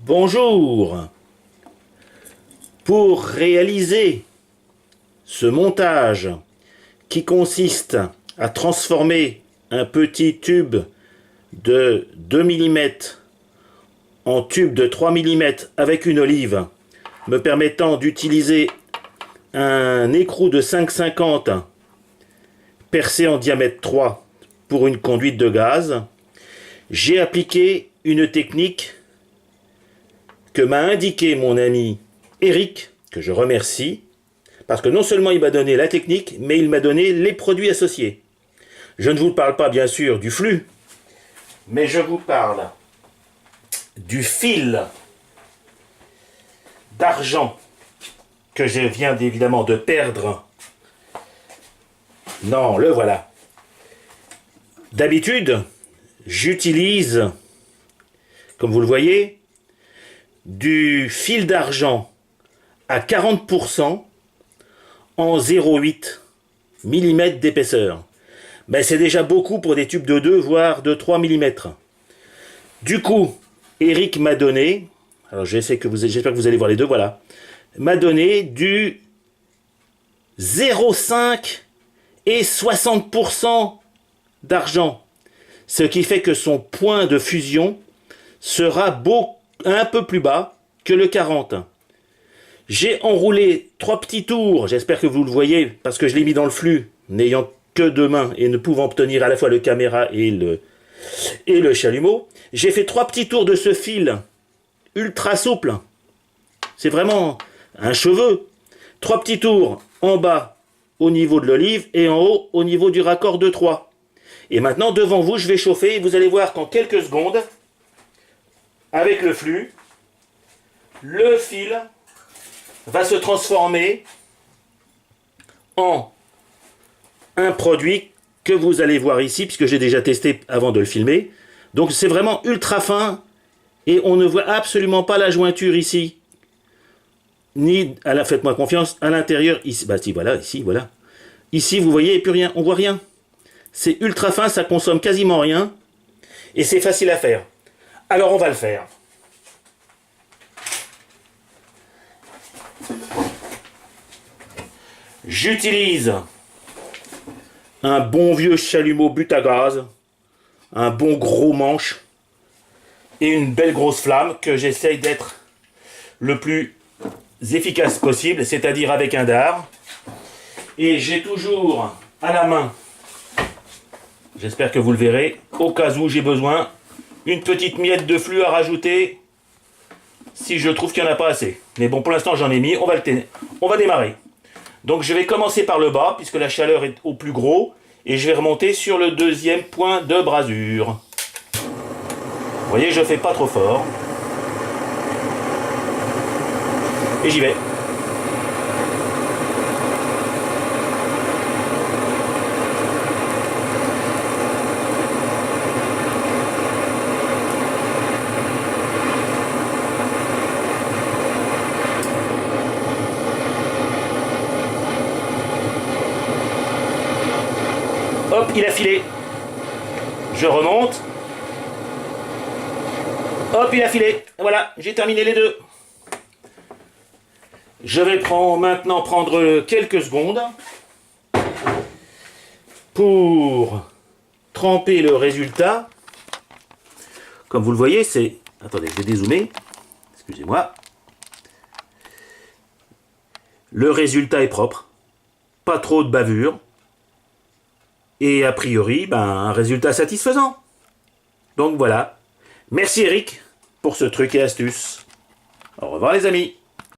Bonjour. Pour réaliser ce montage qui consiste à transformer un petit tube de 2 mm en tube de 3 mm avec une olive, me permettant d'utiliser un écrou de 5,50 percé en diamètre 3 pour une conduite de gaz, j'ai appliqué une technique que m'a indiqué mon ami Eric, que je remercie, parce que non seulement il m'a donné la technique, mais il m'a donné les produits associés. Je ne vous parle pas bien sûr du flux, mais je vous parle du fil d'argent que je viens évidemment de perdre. Non, le voilà. D'habitude, j'utilise, comme vous le voyez, du fil d'argent à 40% en 0,8 mm d'épaisseur. Mais c'est déjà beaucoup pour des tubes de 2 voire de 3 mm. Du coup, Eric m'a donné, alors j'espère que vous allez voir les deux, voilà, m'a donné du 0,5 et 60% d'argent. Ce qui fait que son point de fusion sera un peu plus bas que le 40. J'ai enroulé 3 petits tours, j'espère que vous le voyez, parce que je l'ai mis dans le flux, n'ayant que 2 mains et ne pouvant obtenir à la fois le caméra et le chalumeau. J'ai fait 3 petits tours de ce fil ultra souple. C'est vraiment un cheveu. 3 petits tours en bas au niveau de l'olive et en haut au niveau du raccord de 3. Et maintenant devant vous, je vais chauffer et vous allez voir qu'en quelques secondes, avec le flux, le fil va se transformer en un produit que vous allez voir ici, puisque j'ai déjà testé avant de le filmer. Donc c'est vraiment ultra fin et on ne voit absolument pas la jointure ici. Ni, faites-moi confiance, à l'intérieur, ici, bah si, voilà, ici, voilà. Ici, vous voyez, et plus rien, on voit rien. C'est ultra fin, ça consomme quasiment rien. Et c'est facile à faire. Alors on va le faire. J'utilise un bon vieux chalumeau but à gaz, un bon gros manche et une belle grosse flamme que j'essaye d'être le plus efficace possible, c'est-à-dire avec un dard. Et j'ai toujours à la main, j'espère que vous le verrez, au cas où j'ai besoin, une petite miette de flux à rajouter si je trouve qu'il n'y en a pas assez. Mais bon, pour l'instant j'en ai mis, on va démarrer. Donc je vais commencer par le bas, puisque la chaleur est au plus gros, et je vais remonter sur le deuxième point de brasure. Vous voyez, je ne fais pas trop fort. Et j'y vais. Hop, il a filé. Je remonte. Hop, il a filé. Voilà, j'ai terminé les deux. Je vais maintenant prendre quelques secondes pour tremper le résultat. Comme vous le voyez, c'est... Attendez, je vais dézoomer. Excusez-moi. Le résultat est propre. Pas trop de bavure. Et a priori, un résultat satisfaisant. Donc voilà. Merci Eric pour ce truc et astuce. Au revoir les amis.